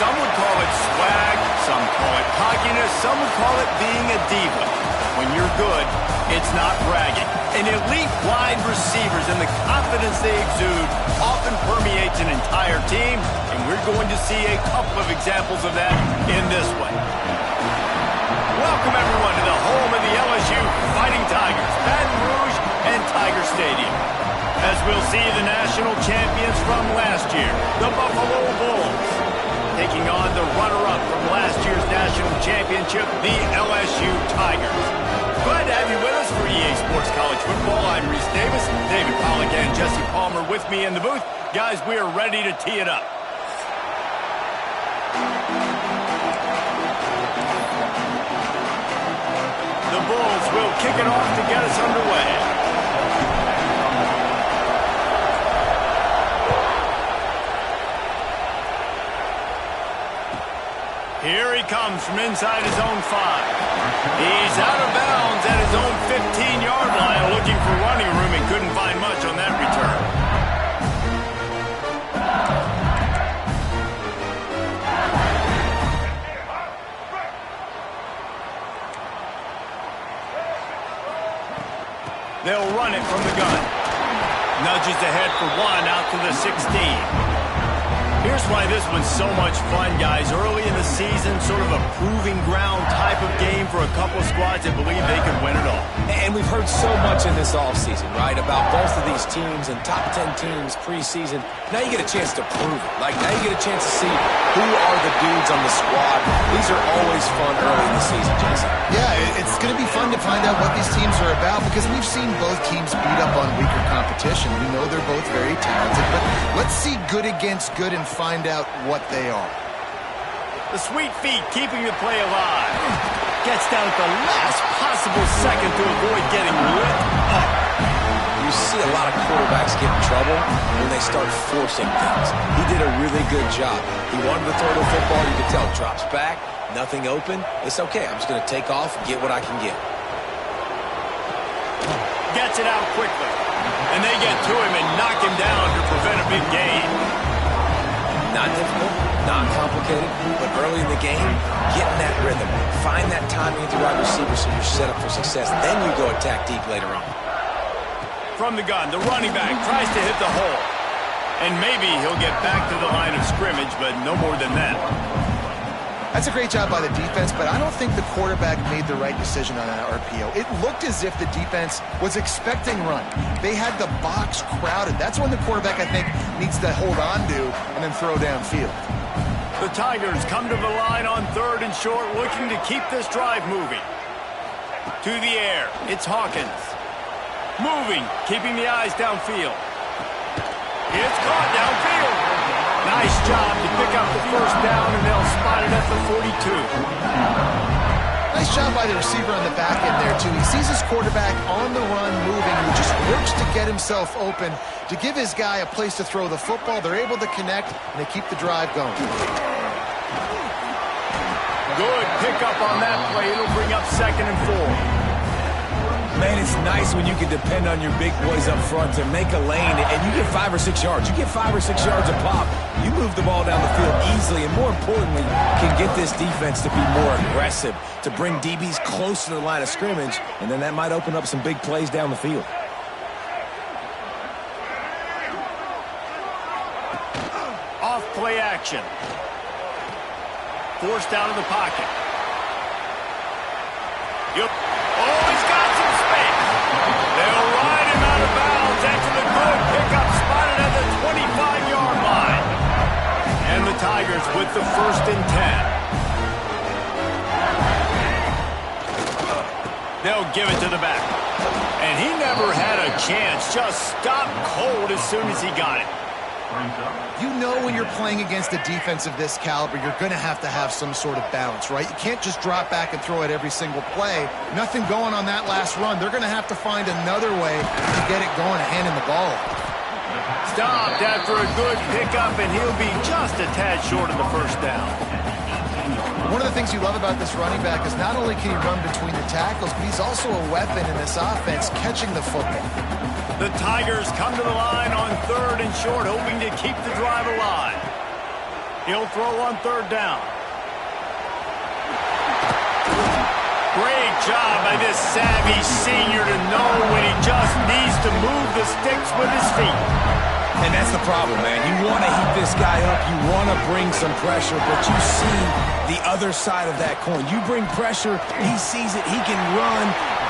Some would call it swag, some call it cockiness, some would call it being a diva. When you're good, it's not bragging. And elite wide receivers and the confidence they exude often permeates an entire team, and we're going to see a couple of examples of that in this one. Welcome, everyone, to the home of the LSU Fighting Tigers, Baton Rouge and Tiger Stadium. As we'll see the national champions from last year, the Buffalo Bulls, taking on the runner-up from last year's national championship, the LSU Tigers. Glad to have you with us for EA Sports College Football. I'm Reese Davis, David Pollack, and Jesse Palmer with me in the booth. Guys, we are ready to tee it up. The Bulls will kick it off to get us underway. Here he comes from inside his own 5. He's out of bounds at his own 15-yard line, looking for running room and couldn't find much on that return. They'll run it from the gun. Nudges ahead for 1 out to the 16. Here's why this was so much fun, guys. Early in the season, sort of a proving ground type of game for a couple of squads that believe they could win it all. And we've heard so much in this offseason, right, about both of these teams and top 10 teams preseason. Now you get a chance to prove it. Like, now you get a chance to see who are the dudes on the squad. These are always fun early in the season, Jason. Yeah, it's going to be fun to find out what these teams are about because we've seen both teams beat up on weaker competition. We know they're both very talented, but let's see good against good and find out what they are. The sweet feet keeping the play alive. Gets down at the last possible second to avoid getting lit up. You see a lot of quarterbacks get in trouble when they start forcing things. He did a really good job. He wanted to throw the football. You could tell drops back, nothing open. It's okay. I'm just going to take off and get what I can get. Gets it out quickly. And they get to him and knock him down to prevent a big gain. Not difficult, not complicated, but early in the game, get in that rhythm. Find that timing with the wide receiver so you're set up for success. Then you go attack deep later on. From the gun, the running back tries to hit the hole. And maybe he'll get back to the line of scrimmage, but no more than that. That's a great job by the defense, but I don't think the quarterback made the right decision on that RPO. It looked as if the defense was expecting run. They had the box crowded. That's when the quarterback, I think, needs to hold on to and then throw downfield. The Tigers come to the line on 3rd and short, looking to keep this drive moving. To the air, it's Hawkins. Moving, keeping the eyes downfield. It's caught downfield. Nice job to pick up the first down, and they'll spot it at the 42. Nice job by the receiver on the back end there, too. He sees his quarterback on the run moving. He just works to get himself open, to give his guy a place to throw the football. They're able to connect, and they keep the drive going. Good pickup on that play. It'll bring up 2nd and 4. Man, it's nice when you can depend on your big boys up front to make a lane, and you get 5 or 6 yards. You get 5 or 6 yards a pop. You move the ball down the field easily, and more importantly, can get this defense to be more aggressive, to bring DBs close to the line of scrimmage, and then that might open up some big plays down the field. Off play action. Forced out of the pocket. Yep. Oh, he's got some space. They'll ride him out of bounds after the good pickup spotted at the 25-yard line. And the Tigers with the 1st and 10. They'll give it to the back. And he never had a chance. Just stopped cold as soon as he got it. You know when you're playing against a defense of this caliber, you're going to have some sort of balance, right? You can't just drop back and throw it every single play. Nothing going on that last run. They're going to have to find another way to get it going and handing the ball. Stopped after a good pickup, and he'll be just a tad short of the 1st down. One of the things you love about this running back is not only can he run between the tackles, but he's also a weapon in this offense catching the football. The Tigers come to the line on 3rd and short, hoping to keep the drive alive. He'll throw on 3rd down. Great job by this savvy senior to know when he just needs to move the sticks with his feet. And that's the problem, man. You want to heat this guy up. You want to bring some pressure, but you see the other side of that coin. You bring pressure, he sees it, he can run,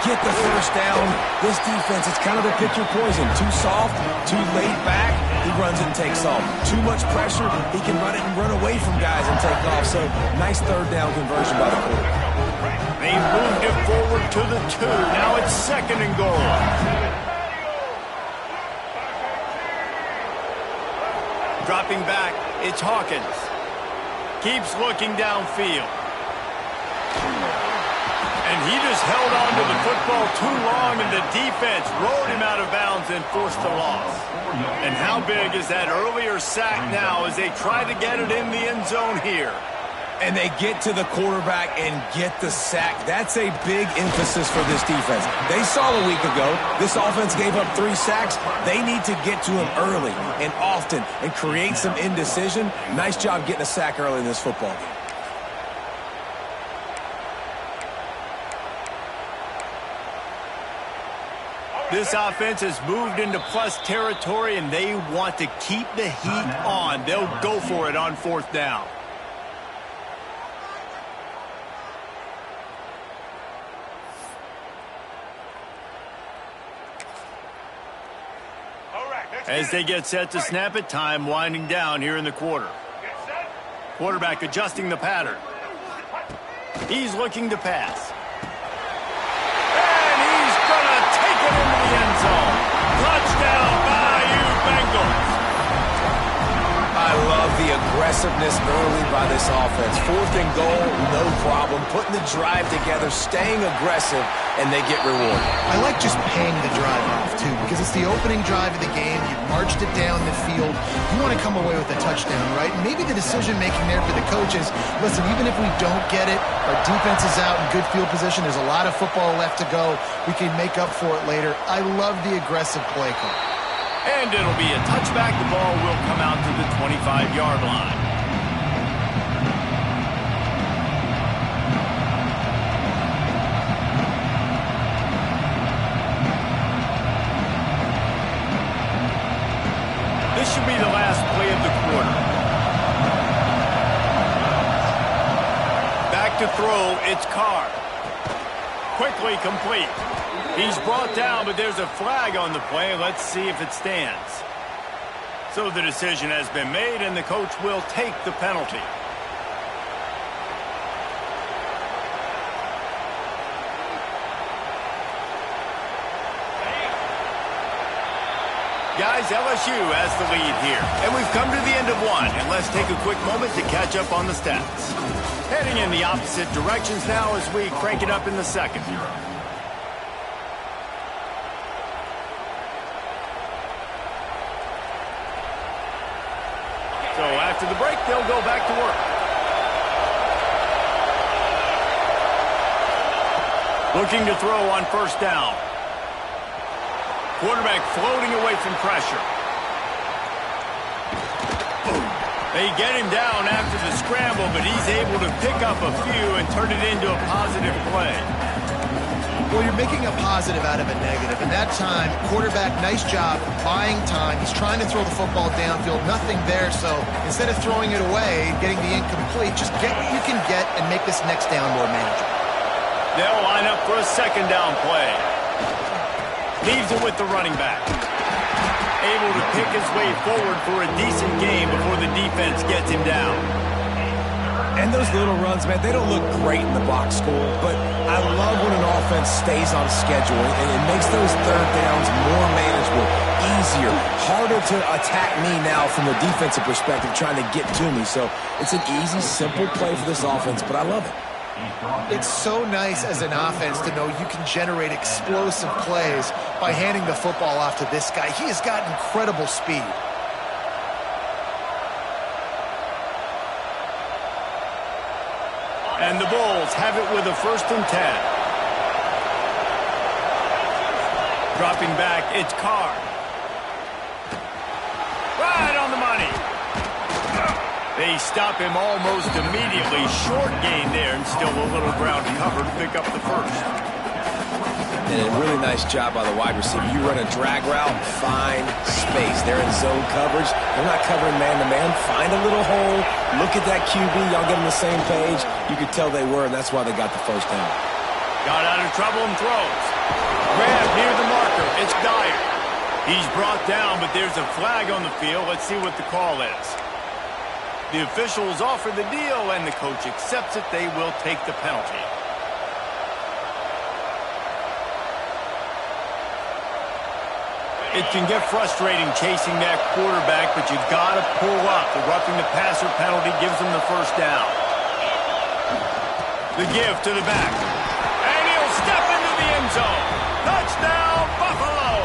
get the 1st down. This defense, it's kind of a pick your poison. Too soft, too laid back, he runs it and takes off. Too much pressure, he can run it and run away from guys and take off. So, nice 3rd down conversion by the quarterback. They moved it forward to the 2. Now it's 2nd and goal. Dropping back, it's Hawkins. Keeps looking downfield. And he just held on to the football too long, and the defense rode him out of bounds and forced the loss. And how big is that earlier sack now as they try to get it in the end zone here? And they get to the quarterback and get the sack. That's a big emphasis for this defense. They saw a week ago, this offense gave up 3 sacks. They need to get to him early and often and create some indecision. Nice job getting a sack early in this football game. This offense has moved into plus territory, and they want to keep the heat on. They'll go for it on 4th down. As they get set to snap it, time winding down here in the quarter. Quarterback adjusting the pattern. He's looking to pass. And he's going to take it into the end zone. Touchdown, Bayou Bengals. I love the aggressiveness early by this offense. 4th and goal, no problem. Putting the drive together, staying aggressive, and they get rewarded. I like just paying the drive off, too, because it's the opening drive of the game. You've marched it down the field. You want to come away with a touchdown, right? And maybe the decision-making there for the coaches, listen, even if we don't get it, our defense is out in good field position. There's a lot of football left to go. We can make up for it later. I love the aggressive play call. And it'll be a touchback. The ball will come out to the 25-yard line. This should be the last play of the quarter. Back to throw, it's Carr. Quickly complete. He's brought down, but there's a flag on the play. Let's see if it stands. So the decision has been made, and the coach will take the penalty. Guys, LSU has the lead here. And we've come to the end of one. And let's take a quick moment to catch up on the stats. Heading in the opposite directions now as we crank it up in the 2nd. So after the break, they'll go back to work. Looking to throw on 1st down. Quarterback floating away from pressure. They get him down after the scramble, but he's able to pick up a few and turn it into a positive play. Well, you're making a positive out of a negative. And that time, quarterback, nice job, buying time. He's trying to throw the football downfield. Nothing there, so instead of throwing it away, getting the incomplete, just get what you can get and make this next down more manageable. They'll line up for a 2nd down play. Leaves it with the running back. Able to pick his way forward for a decent game before the defense gets him down. And those little runs, man, they don't look great in the box score, but I love when an offense stays on schedule, and it makes those 3rd downs more manageable, easier, harder to attack me now from the defensive perspective trying to get to me. So it's an easy, simple play for this offense, but I love it. It's so nice as an offense to know you can generate explosive plays by handing the football off to this guy. He has got incredible speed. And the Bulls have it with a 1st and 10. Dropping back, it's Carr. Right on the money. They stop him almost immediately. Short gain there, and still a little ground cover to pick up the first. And a really nice job by the wide receiver. You run a drag route, find space. They're in zone coverage. They're not covering man-to-man. Find a little hole. Look at that QB. Y'all get on the same page. You could tell they were, and that's why they got the first down. Got out of trouble and throws. Grab near the marker. It's Dyer. He's brought down, but there's a flag on the field. Let's see what the call is. The officials offer the deal, and the coach accepts it. They will take the penalty. It can get frustrating chasing that quarterback, but you got to pull up. The roughing the passer penalty gives them the first down. The give to the back. And he'll step into the end zone. Touchdown, Buffalo!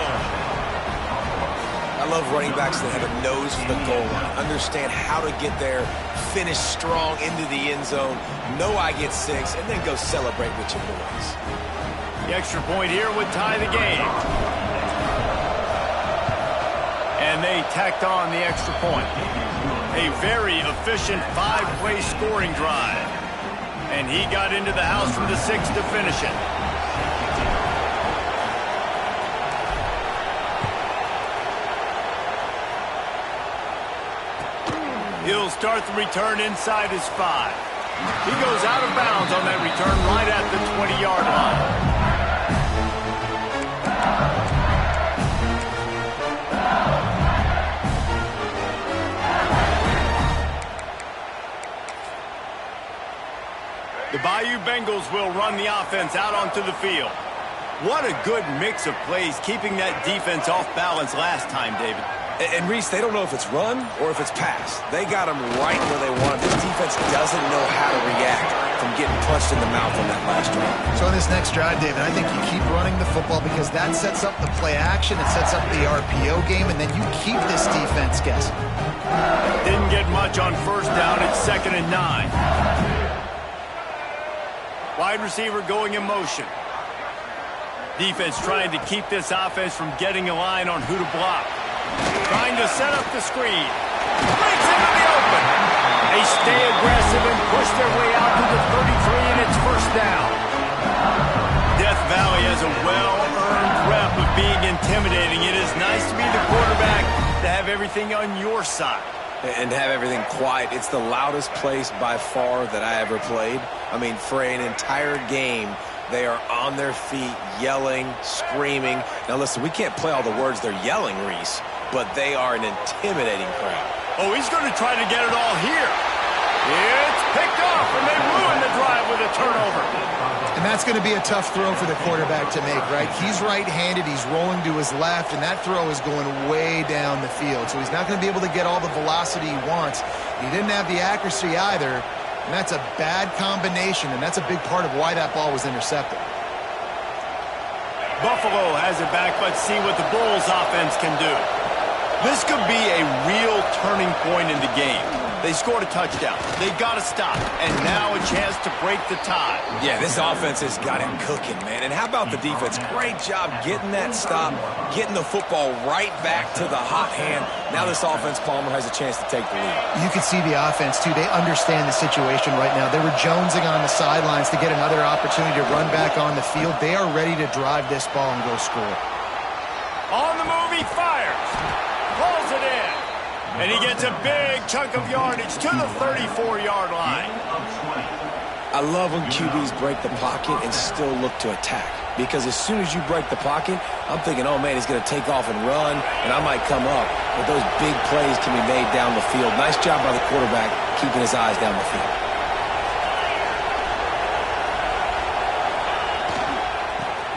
I love running backs that have a nose for the goal line. Understand how to get there, finish strong into the end zone, know I get 6, and then go celebrate with your boys. The extra point here would tie the game. And they tacked on the extra point. A very efficient 5-play scoring drive. And he got into the house from the 6 to finish it. He'll start the return inside his 5. He goes out of bounds on that return right at the 20-yard line. The Bayou Bengals will run the offense out onto the field. What a good mix of plays, keeping that defense off balance last time, David. And Reese, they don't know if it's run or if it's pass. They got them right where they want them. This defense doesn't know how to react from getting punched in the mouth on that last drive. So on this next drive, David, I think you keep running the football because that sets up the play action, it sets up the RPO game, and then you keep this defense guessing. Didn't get much on first down. It's 2nd and 9. Wide receiver going in motion. Defense trying to keep this offense from getting a line on who to block. Trying to set up the screen. Breaks into the open. They stay aggressive and push their way out to the 33, and it's first down. Death Valley has a well-earned rep of being intimidating. It is nice to be the quarterback, to have everything on your side. And have everything quiet. It's the loudest place by far that I ever played. I mean, for an entire game, they are on their feet, yelling, screaming. Now, listen, we can't play all the words they're yelling, Reese, but they are an intimidating crowd. Oh, he's going to try to get it all here. It's picked off, and they ruin the drive with a turnover. And that's going to be a tough throw for the quarterback to make, right? He's right-handed, he's rolling to his left, and that throw is going way down the field. So he's not going to be able to get all the velocity he wants. He didn't have the accuracy either, and that's a bad combination, and that's a big part of why that ball was intercepted. Buffalo has it back. Let's see what the Bulls offense can do. This could be a real turning point in the game. They scored a touchdown. They got to stop. And now a chance to break the tie. Yeah, this offense has got him cooking, man. And how about the defense? Great job getting that stop, getting the football right back to the hot hand. Now this offense, Palmer, has a chance to take the lead. You can see the offense, too. They understand the situation right now. They were jonesing on the sidelines to get another opportunity to run back on the field. They are ready to drive this ball and go score. On the move, he fires. Pulls it in. And he gets a big chunk of yardage to the 34-yard line. I love when QBs break the pocket and still look to attack. Because as soon as you break the pocket, I'm thinking, oh, man, he's going to take off and run, and I might come up. But those big plays can be made down the field. Nice job by the quarterback keeping his eyes down the field.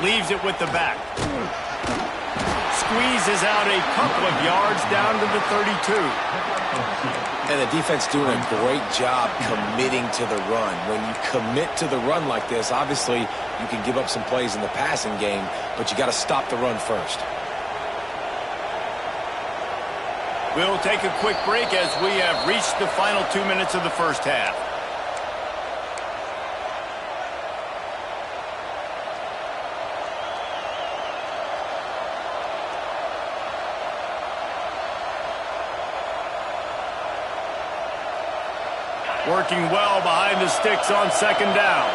Leaves it with the back. Squeezes out a couple of yards down to the 32. And the defense doing a great job committing to the run. When you commit to the run like this, obviously you can give up some plays in the passing game, but you got to stop the run first. We'll take a quick break as we have reached the final 2 minutes of the first half. Working well behind the sticks on second down.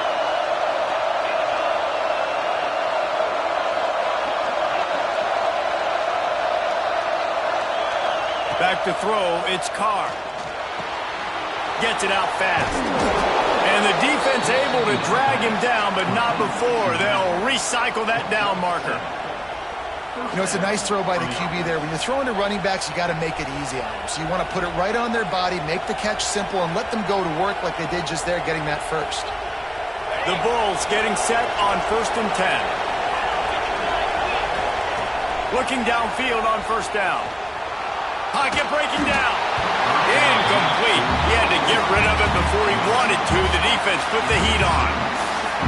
Back to throw, it's Carr. Gets it out fast. And the defense able to drag him down, but not before. They'll recycle that down marker. You know, it's a nice throw by the QB there. When you're throwing to running backs, you got to make it easy on them. So you want to put it right on their body, make the catch simple, and let them go to work like they did just there, getting that first. The Bulls getting set on 1st and 10. Looking downfield on first down. Pocket breaking down. Incomplete. He had to get rid of it before he wanted to. The defense put the heat on.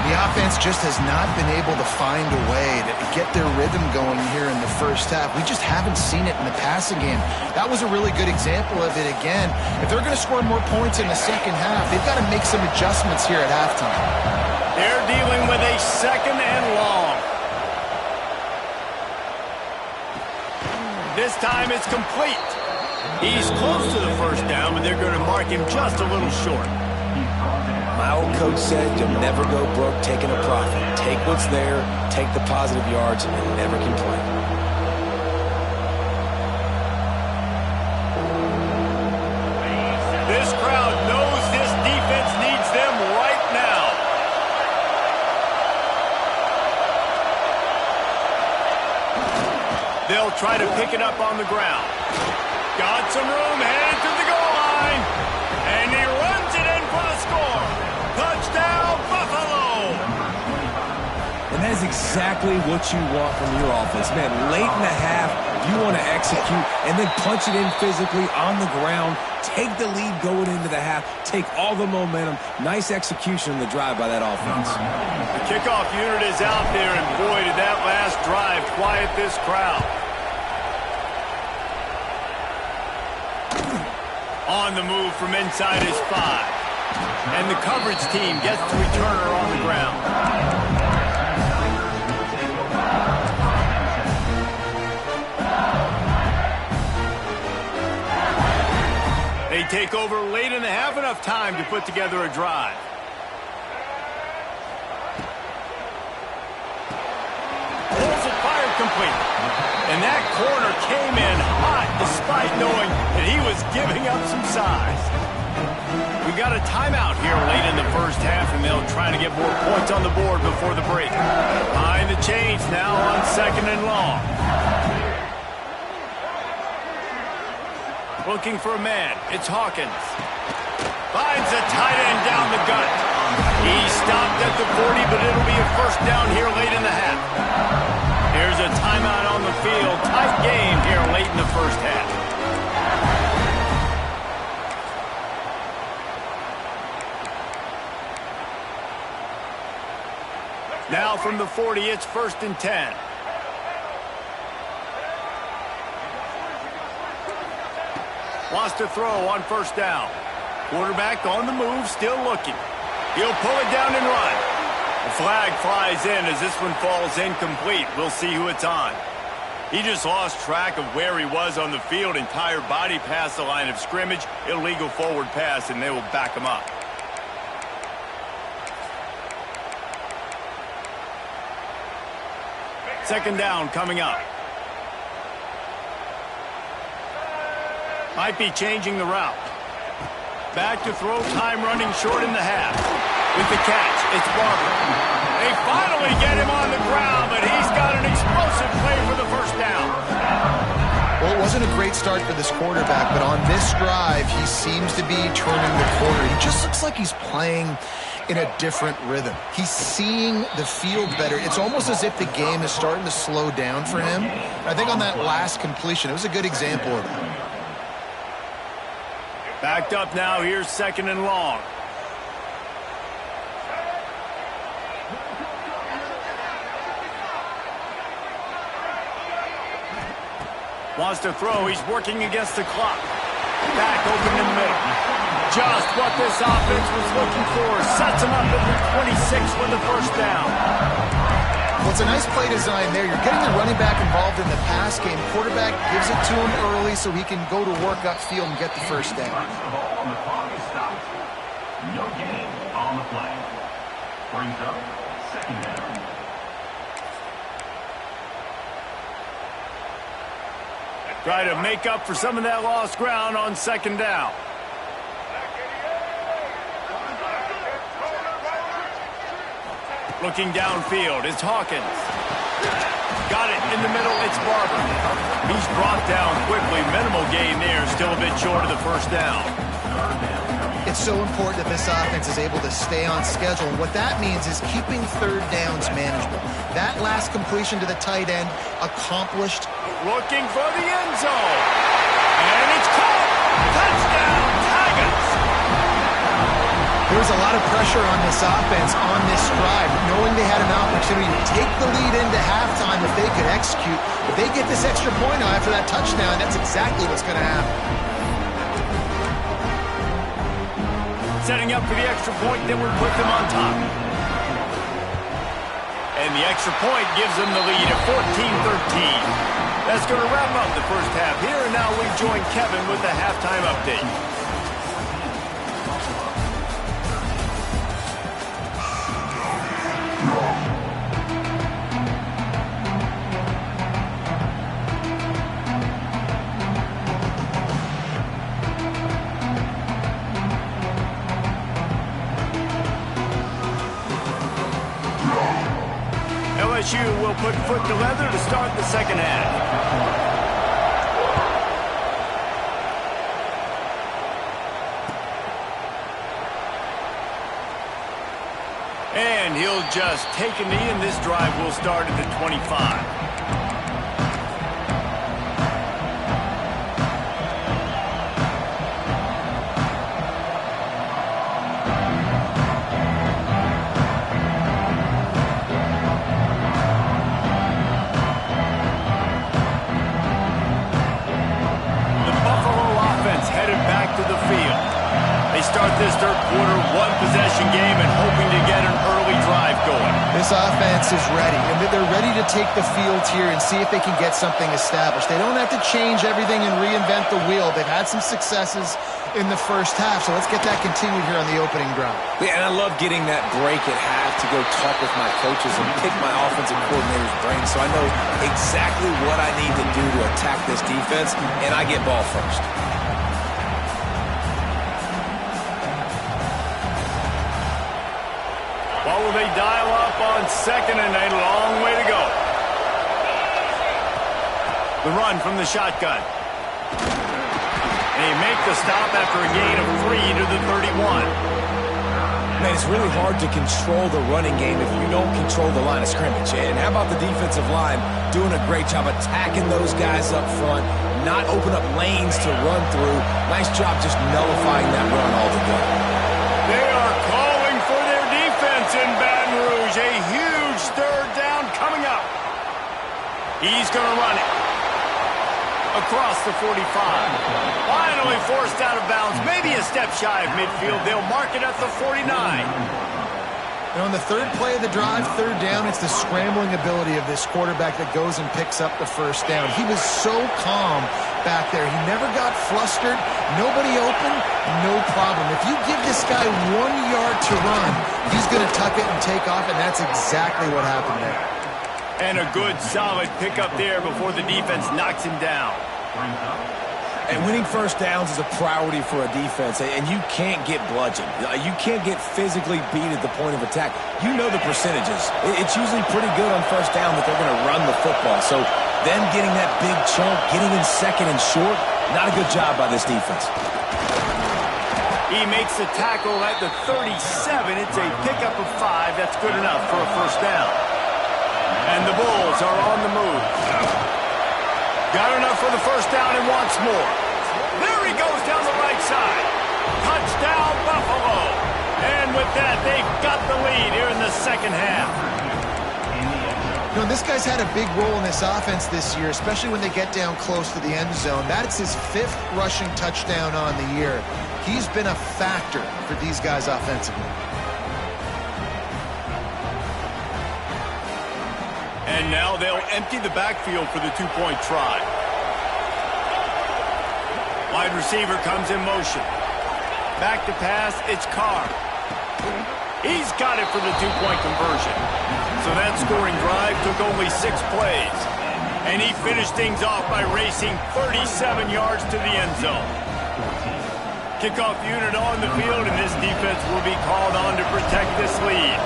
The offense just has not been able to find a way to get their rhythm going here in the first half. We just haven't seen it in the passing game. That was a really good example of it again. If they're going to score more points in the second half, they've got to make some adjustments here at halftime. They're dealing with a 2nd and long. This time it's complete. He's close to the first down, but they're going to mark him just a little short. My old coach said you'll never go broke taking a profit. Take what's there, take the positive yards, and never complain. This crowd knows this defense needs them right now. They'll try to pick it up on the ground. Got some room, headed to the goal line. And he runs it in for the score. Touchdown, Buffalo! And that is exactly what you want from your offense. Man, late in the half, you want to execute and then punch it in physically on the ground. Take the lead going into the half. Take all the momentum. Nice execution on the drive by that offense. The kickoff unit is out there, and boy, did that last drive quiet this crowd. On the move from inside his 5. And the coverage team gets the returner on the ground. They take over late and have enough time to put together a drive. Pulls it, fired complete. And that corner came in hot despite knowing that he was giving up some size. We got a timeout here late in the first half, and they'll try to get more points on the board before the break. Behind the chains now on 2nd and long. Looking for a man. It's Hawkins. Finds a tight end down the gut. He stopped at the 40, but it'll be a first down here late in the half. Here's a timeout on the field. Tight game here late in the first half. Now from the 40, it's 1st and 10. Wants to throw on first down. Quarterback on the move, still looking. He'll pull it down and run. The flag flies in as this one falls incomplete. We'll see who it's on. He just lost track of where he was on the field. Entire body past the line of scrimmage. Illegal forward pass, and they will back him up. Second down coming up. Might be changing the route. Back to throw, time running short in the half. With the catch, it's Barber. They finally get him on the ground, but he's got an explosive play for the first down. Well, it wasn't a great start for this quarterback, but on this drive, he seems to be turning the corner. He just looks like he's playing in a different rhythm. He's seeing the field better. It's almost as if the game is starting to slow down for him. I think on that last completion, it was a good example of that. Backed up now, here's 2nd and long. Wants to throw, he's working against the clock. Back open in the middle. Just what this offense was looking for. Sets him up at the 26 with the first down. Well, it's a nice play design there. You're getting the running back involved in the pass game. Quarterback gives it to him early so he can go to work upfield and get the first down. No gain on the play. Brings up second down. Try to make up for some of that lost ground on second down. Looking downfield, it's Hawkins. Got it in the middle, it's Barber. He's brought down quickly. Minimal gain there, still a bit short of the first down. It's so important that this offense is able to stay on schedule. And what that means is keeping third downs manageable. That last completion to the tight end accomplished. Looking for the end zone. And it's caught. Touchdown, Tigers. There was a lot of pressure on this offense on this drive, knowing they had an opportunity to take the lead into halftime if they could execute. If they get this extra point after that touchdown, that's exactly what's going to happen. Setting up for the extra point that would put them on top. And the extra point gives them the lead at 14-13. That's going to wrap up the first half here, and now we join Kevin with the halftime update. LSU will put foot to leather to start the second half. And he'll just take a knee, and this drive will start at the 25. Start this third quarter, one-possession game, and hoping to get an early drive going. This offense is ready, and they're ready to take the field here and see if they can get something established. They don't have to change everything and reinvent the wheel. They've had some successes in the first half, so let's get that continued here on the opening drive. Yeah, and I love getting that break at half to go talk with my coaches and pick my offensive coordinator's brain so I know exactly what I need to do to attack this defense, and I get ball first. What will they dial up on second, and a long way to go. The run from the shotgun. They make the stop after a gain of 3 to the 31. Man, it's really hard to control the running game if you don't control the line of scrimmage. And how about the defensive line doing a great job attacking those guys up front, not open up lanes to run through. Nice job just nullifying that run altogether. They are calling for their defense in Baton Rouge. A huge third down coming up. He's going to run it across the 45. Finally forced out of bounds. Maybe a step shy of midfield. They'll mark it at the 49. And on the third play of the drive, third down, it's the scrambling ability of this quarterback that goes and picks up the first down. He was so calm back there. He never got flustered. Nobody open, no problem. If you give this guy 1 yard to run, he's going to tuck it and take off, and that's exactly what happened there. And a good, solid pickup there before the defense knocks him down. And winning first downs is a priority for a defense, and you can't get bludgeoned. You can't get physically beat at the point of attack. You know the percentages. It's usually pretty good on first down that they're going to run the football. So them getting that big chunk, getting in second and short, not a good job by this defense. He makes the tackle at the 37. It's a pickup of 5. That's good enough for a first down. And the Bulls are on the move. Got enough for the first down and wants more. There he goes down the right side. Touchdown, Buffalo. And with that, they've got the lead here in the second half. You know, this guy's had a big role in this offense this year, especially when they get down close to the end zone. That's his 5th rushing touchdown on the year. He's been a factor for these guys offensively. And now they'll empty the backfield for the two-point try. Wide receiver comes in motion. Back to pass, it's Carr. He's got it for the two-point conversion. So that scoring drive took only 6 plays. And he finished things off by racing 37 yards to the end zone. Kickoff unit on the field, and this defense will be called on to protect this lead.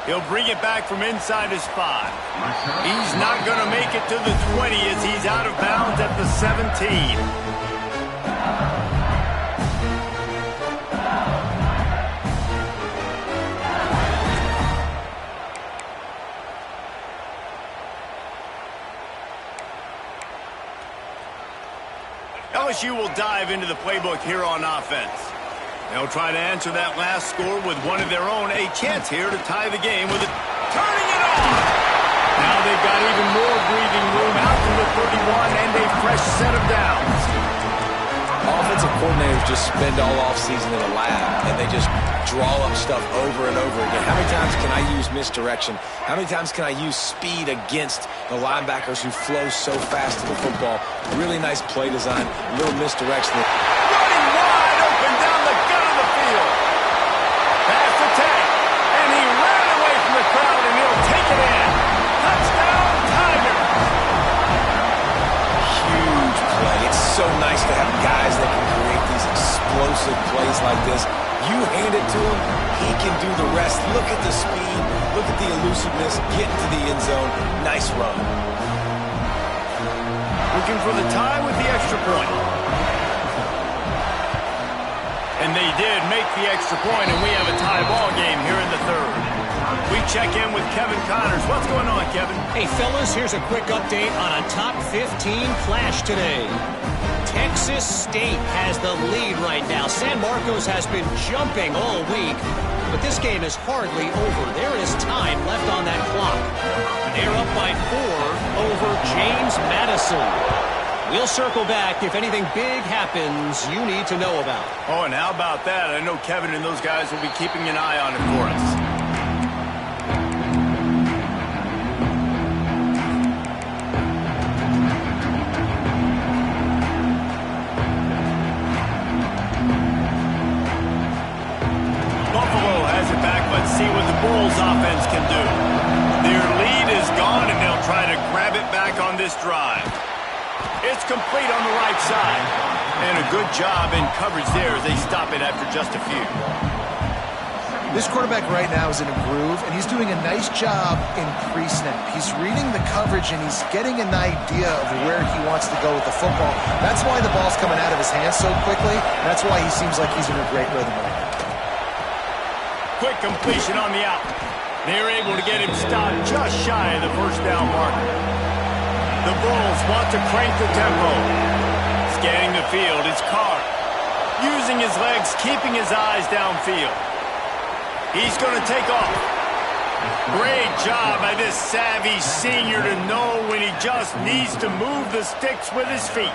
He'll bring it back from inside his 5. He's not going to make it to the 20 as he's out of bounds at the 17. LSU will dive into the playbook here on offense. They'll try to answer that last score with one of their own. A chance here to tie the game with it. Turning it on! Now they've got even more breathing room out to the 31 and a fresh set of downs. Offensive coordinators just spend all offseason in a lab, and they just draw up stuff over and over again. How many times can I use misdirection? How many times can I use speed against the linebackers who flow so fast to the football? Really nice play design, a little misdirection. Running wide open down the gut of the field. Pass attack, and he ran away from the crowd, and he'll take it in. Touchdown, Tigers! Huge play. It's so nice to have guys that can create these explosive plays like this. You hand it to him, he can do the rest. Look at the speed, look at the elusiveness, get into the end zone. Nice run. Looking for the tie with the extra point. And they did make the extra point, and we have a tie ball game here in the third. We check in with Kevin Connors. What's going on, Kevin? Hey, fellas, here's a quick update on a top 15 clash today. Texas State has the lead right now. San Marcos has been jumping all week, but this game is hardly over. There is time left on that clock. They're up by 4 over James Madison. We'll circle back if anything big happens you need to know about. Oh, and how about that? I know Kevin and those guys will be keeping an eye on it for us. Buffalo has it back. Let's see what the Bulls offense can do. Their lead is gone, and they'll try to grab it back on this drive. It's complete on the right side. And a good job in coverage there as they stop it after just a few. This quarterback right now is in a groove, and he's doing a nice job in pre-snap. He's reading the coverage, and he's getting an idea of where he wants to go with the football. That's why the ball's coming out of his hands so quickly. That's why he seems like he's in a great rhythm right now. Quick completion on the out. They're able to get him stopped just shy of the first down marker. The Bulls want to crank the tempo. Scanning the field, it's Carr. Using his legs, keeping his eyes downfield. He's going to take off. Great job by this savvy senior to know when he just needs to move the sticks with his feet.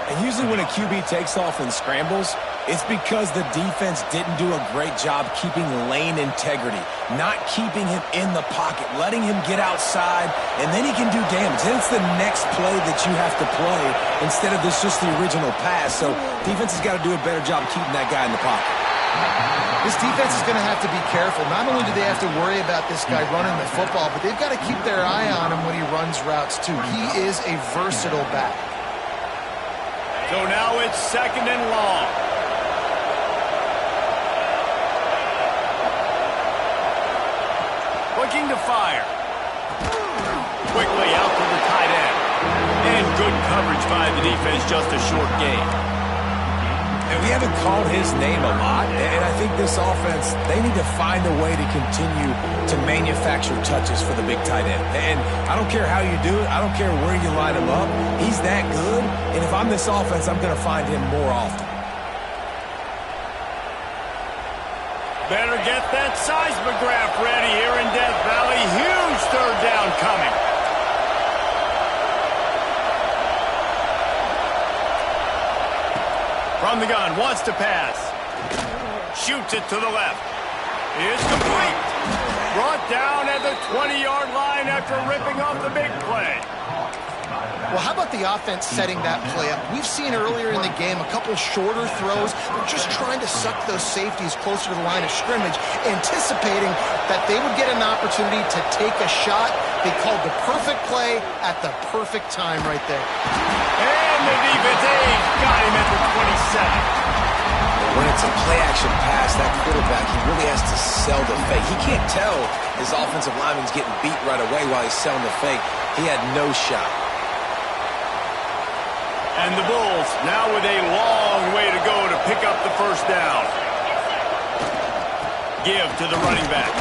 And usually when a QB takes off and scrambles, it's because the defense didn't do a great job keeping lane integrity, not keeping him in the pocket, letting him get outside, and then he can do damage. Then it's the next play that you have to play instead of this just the original pass. So defense has got to do a better job keeping that guy in the pocket. This defense is going to have to be careful. Not only do they have to worry about this guy running the football, but they've got to keep their eye on him when he runs routes too. He is a versatile back. So now it's 2nd and long. Looking to fire. Quickly out to the tight end. And good coverage by the defense, just a short gain. And we haven't called his name a lot, and I think this offense, they need to find a way to continue to manufacture touches for the big tight end. And I don't care how you do it. I don't care where you line him up. He's that good, and if I'm this offense, I'm going to find him more often. Better get that seismograph ready here in Death Valley. Huge third down coming. From the gun, wants to pass. Shoots it to the left. It's complete. Brought down at the 20-yard line after ripping off the big play. Well, how about the offense setting that play up? We've seen earlier in the game a couple shorter throws. They're just trying to suck those safeties closer to the line of scrimmage, anticipating that they would get an opportunity to take a shot. They called the perfect play at the perfect time right there. And the defense got him at the 27. When it's a play-action pass, that quarterback, he really has to sell the fake. He can't tell his offensive lineman's getting beat right away while he's selling the fake. He had no shot. And the Bulls now with a long way to go to pick up the first down. Give to the running back.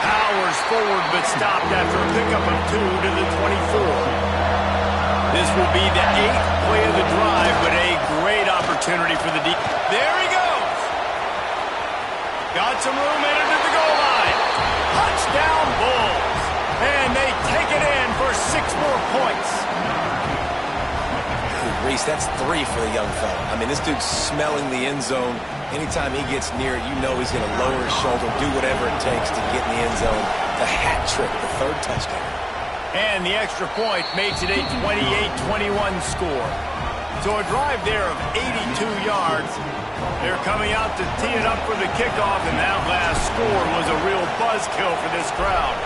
Powers forward but stopped after a pickup of 2 to the 24. This will be the 8th play of the drive, but a great opportunity for the deep. There he goes. Got some room in it at the goal line. Touchdown Bulls. And they take it in for 6 more points. Reese, that's 3 for the young fella. I mean, this dude's smelling the end zone. Anytime he gets near it, you know he's going to lower his shoulder, do whatever it takes to get in the end zone. The hat trick, the 3rd touchdown. And the extra point makes it a 28-21 score. So a drive there of 82 yards. They're coming out to tee it up for the kickoff, and that last score was a real buzzkill for this crowd.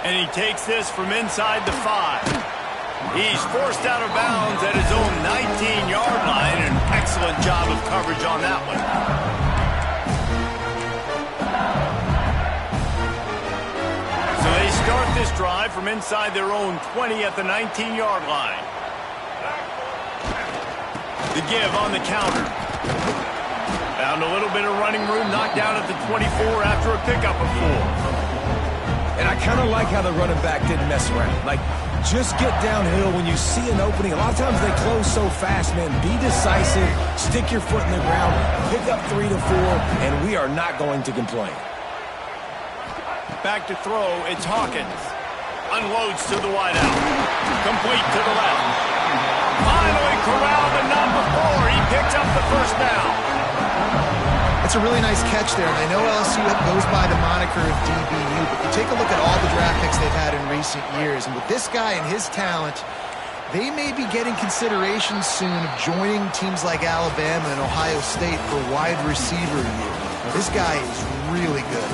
And he takes this from inside the 5. He's forced out of bounds at his own 19-yard line. An excellent job of coverage on that one. So they start this drive from inside their own 20 at the 19-yard line. The give on the counter. Found a little bit of running room, knocked down at the 24 after a pickup of 4. And I kind of like how the running back didn't mess around. Like, just get downhill when you see an opening. A lot of times they close so fast, man. Be decisive, stick your foot in the ground, pick up 3 to 4, and we are not going to complain. Back to throw, it's Hawkins. Unloads to the wideout. Complete to the left. Finally corralled, but not before. He picks up the first down. It's a really nice catch there, and I know LSU goes by the moniker of DBU, but you take a look at all the draft picks they've had in recent years, and with this guy and his talent, they may be getting consideration soon of joining teams like Alabama and Ohio State for wide receiver year. This guy is really good.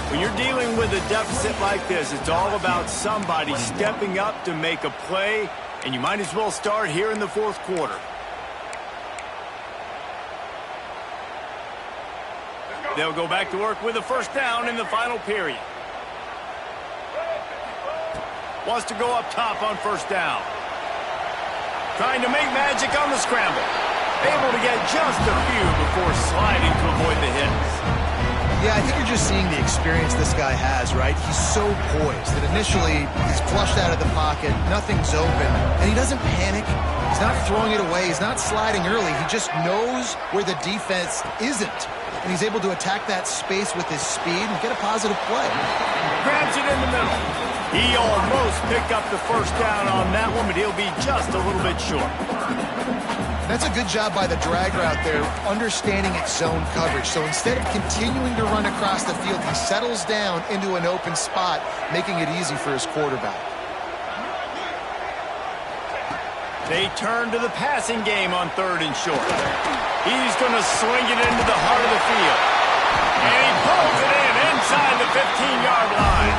When you're dealing with a deficit like this, it's all about somebody stepping up to make a play, and you might as well start here in the 4th quarter. They'll go back to work with a first down in the final period. Wants to go up top on first down. Trying to make magic on the scramble. Able to get just a few before sliding to avoid the hits. Yeah, I think you're just seeing the experience this guy has, right? He's so poised that initially he's flushed out of the pocket, nothing's open, and he doesn't panic. He's not throwing it away. He's not sliding early. He just knows where the defense isn't. And he's able to attack that space with his speed and get a positive play. Grabs it in the middle. He almost picked up the first down on that one, but he'll be just a little bit short. That's a good job by the drag route there, understanding its zone coverage. So instead of continuing to run across the field, he settles down into an open spot, making it easy for his quarterback. They turn to the passing game on 3rd and short. He's going to swing it into the heart of the field. And he pulls it in inside the 15-yard line.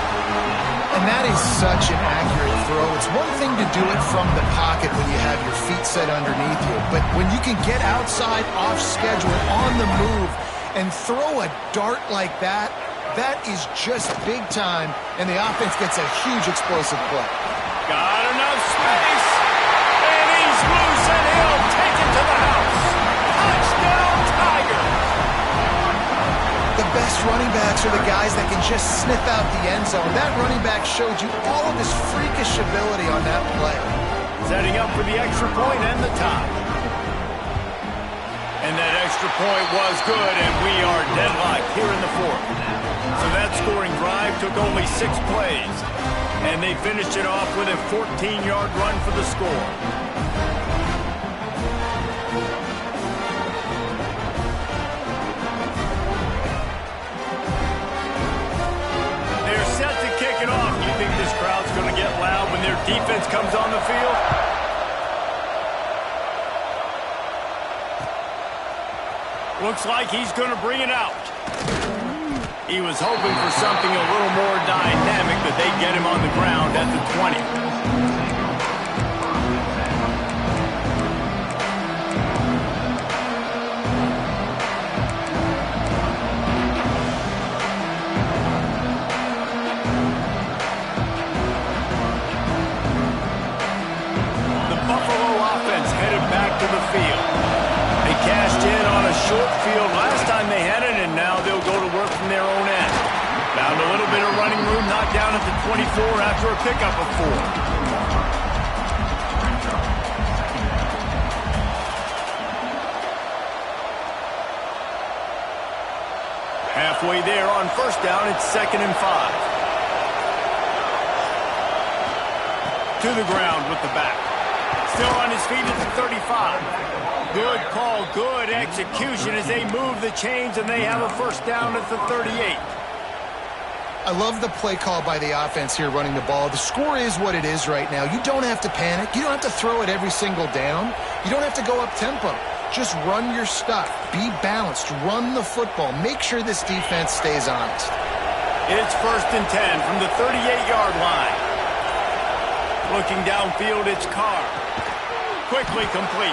And that is such an accurate throw. It's one thing to do it from the pocket when you have your feet set underneath you, but when you can get outside, off schedule, on the move, and throw a dart like that, that is just big time, and the offense gets a huge explosive play. Got enough space, and he's loose, and he'll take it to the house. Touchdown, Tiger! The best running backs are the guys that can just sniff out the end zone. That running back showed you all of his freakish ability on that play. Setting up for the extra point and the tie. And that extra point was good, and we are deadlocked here in the 4th. So that scoring drive took only 6 plays, and they finished it off with a 14-yard run for the score. comes on the field. Looks like he's going to bring it out. He was hoping for something a little more dynamic, but they get him on the ground at the 20. Cashed in on a short field last time they had it, and now they'll go to work from their own end. Found a little bit of running room, knocked down at the 24 after a pickup of 4. Halfway there on first down, it's 2nd and 5. To the ground with the back. Still on his feet at the 35. Good call, good execution as they move the chains, and they have a first down at the 38. I love the play call by the offense here running the ball. The score is what it is right now. You don't have to panic. You don't have to throw it every single down. You don't have to go up tempo. Just run your stuff. Be balanced. Run the football. Make sure this defense stays honest. It's 1st and 10 from the 38-yard line. Looking downfield, it's Carr. Quickly complete.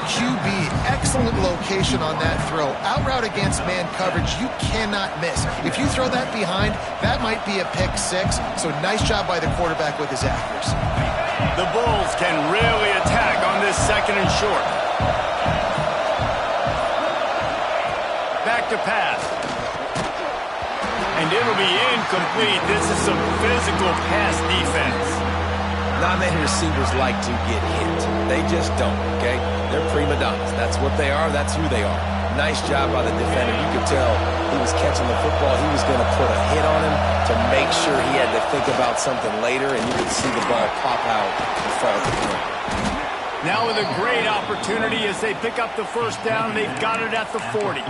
QB, excellent location on that throw. Out route against man coverage, you cannot miss. If you throw that behind, that might be a pick 6. So nice job by the quarterback with his accuracy. The Bulls can really attack on this 2nd and short. Back to pass. And it'll be incomplete. This is some physical pass defense. Not many receivers like to get hit. They just don't, okay? They're prima donnas. That's what they are. That's who they are. Nice job by the defender. You could tell he was catching the football. He was going to put a hit on him to make sure he had to think about something later, and you could see the ball pop out and fall to the ground. Now with a great opportunity as they pick up the first down. They've got it at the 40.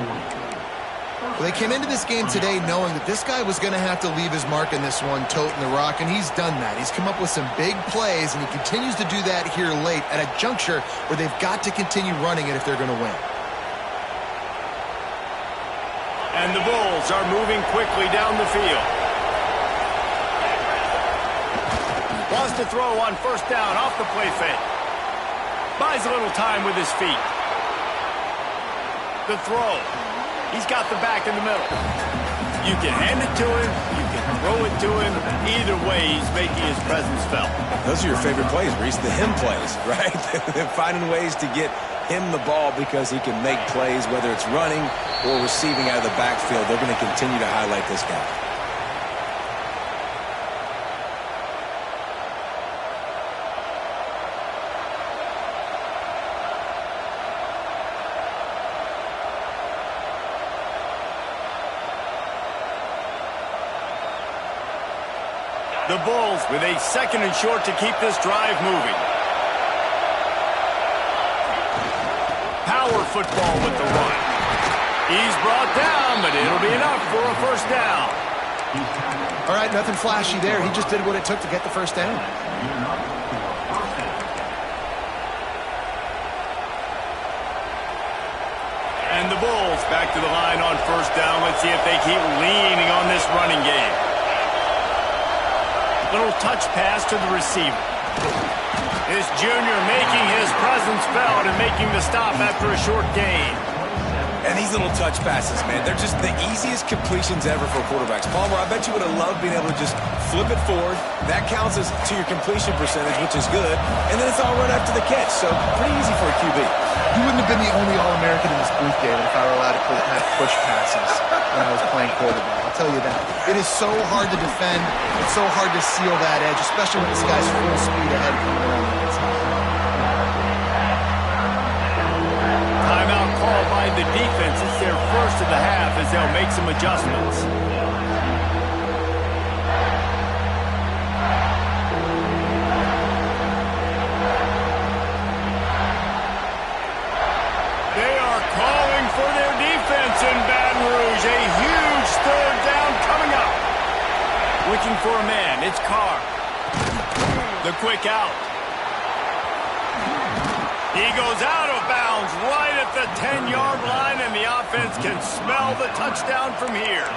Well, they came into this game today knowing that this guy was going to have to leave his mark in this one, toting the rock, and he's done that. He's come up with some big plays, and he continues to do that here late at a juncture where they've got to continue running it if they're going to win. And the Bulls are moving quickly down the field. Wants to throw on first down off the play fake. Buys a little time with his feet. The throw. He's got the back in the middle. You can hand it to him. You can throw it to him. Either way, he's making his presence felt. Those are your favorite plays, Reese, the him plays, right? They're finding ways to get him the ball because he can make plays, whether it's running or receiving out of the backfield. They're going to continue to highlight this guy. The Bulls with a 2nd and short to keep this drive moving. Power football with the run. He's brought down, but it'll be enough for a first down. All right, nothing flashy there. He just did what it took to get the first down. And the Bulls back to the line on first down. Let's see if they keep leaning on this running game. Little touch pass to the receiver. This junior making his presence felt and making the stop after a short gain. And these little touch passes, man, they're just the easiest completions ever for quarterbacks. Palmer, I bet you would have loved being able to just flip it forward. That counts as to your completion percentage, which is good. And then it's all run after the catch, so pretty easy for a QB. You wouldn't have been the only All-American in this booth, David, if I were allowed to have push passes when I was playing quarterback. I'll tell you that. It is so hard to defend. It's so hard to seal that edge, especially when this guy's full speed ahead coming around the inside. Timeout called by the defense. It's their first of the half as they'll make some adjustments. They are calling for their defense in Baton Rouge. A huge 3rd down coming up. Looking for a man. It's Carr. The quick out. He goes out of bounds right at the 10-yard line, and the offense can smell the touchdown from here.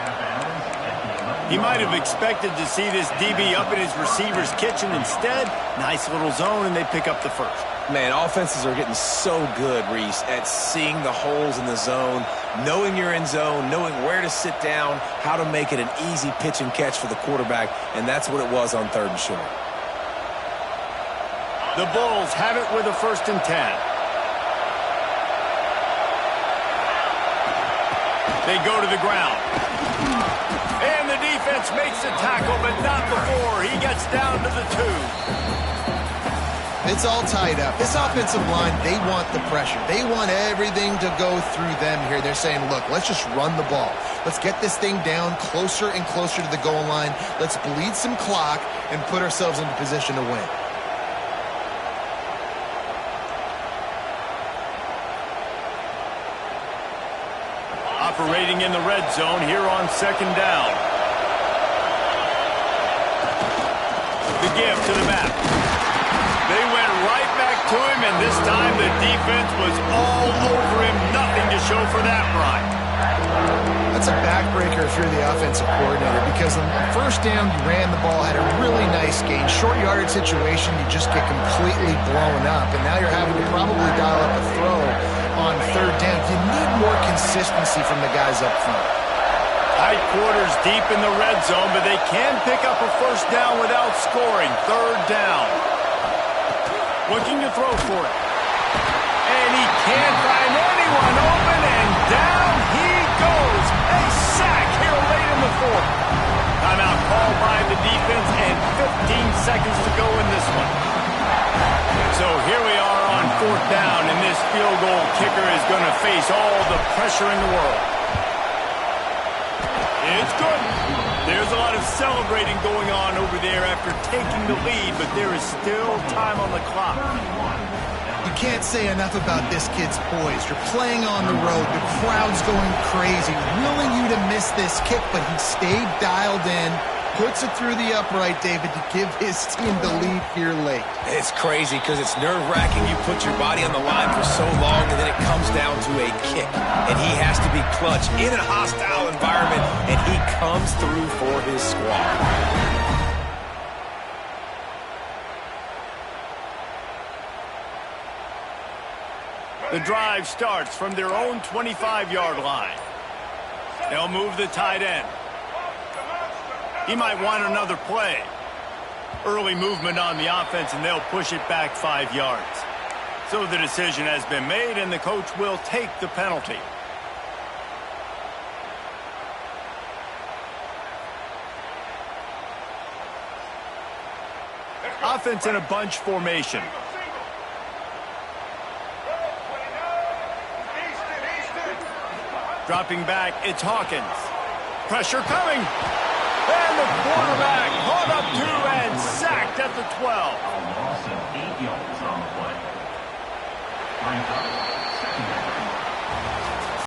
He might have expected to see this DB up in his receiver's kitchen. Instead, nice little zone, and they pick up the first. Man, offenses are getting so good, Reese, at seeing the holes in the zone, knowing you're in zone, knowing where to sit down, how to make it an easy pitch and catch for the quarterback, and that's what it was on 3rd and short. The Bulls have it with a 1st and 10. They go to the ground. And the defense makes the tackle, but not before he gets down to the 2. It's all tied up. This offensive line, they want the pressure. They want everything to go through them here. They're saying, look, let's just run the ball. Let's get this thing down closer and closer to the goal line. Let's bleed some clock and put ourselves into position to win. Operating in the red zone here on 2nd down. The give to the back. They went right back to him, and this time the defense was all over him. Nothing to show for that run. That's a backbreaker if you're the offensive coordinator, because on the 1st down, you ran the ball, had a really nice gain. Short yardage situation, you just get completely blown up, and now you're having to probably dial up a throw on 3rd down. You need more consistency from the guys up front. Tight quarters deep in the red zone, but they can pick up a 1st down without scoring. 3rd down. Looking to throw for it. And he can't find anyone open, and down he goes. A sack here late in the 4th. Timeout called by the defense, and 15 seconds to go in this one. So here we are on 4th down, and this field goal kicker is going to face all the pressure in the world. It's good. There's a lot of celebrating going on over there after taking the lead, but there is still time on the clock. You can't say enough about this kid's poise. You're playing on the road. The crowd's going crazy, willing you to miss this kick, but he stayed dialed in, puts it through the upright, David, to give his team the lead here late. It's crazy because it's nerve-wracking. You put your body on the line for so long, and then it comes down to a kick. And he has to be clutch in a hostile environment, and he comes through for his squad. The drive starts from their own 25-yard line. They'll move the tight end. He might want another play. Early movement on the offense, and they'll push it back 5 yards. So the decision has been made, and the coach will take the penalty. Offense in a bunch formation. Dropping back, it's Hawkins. Pressure coming. And the quarterback caught up 2 and sacked at the 12. A loss of 8 yards on the play. Brings up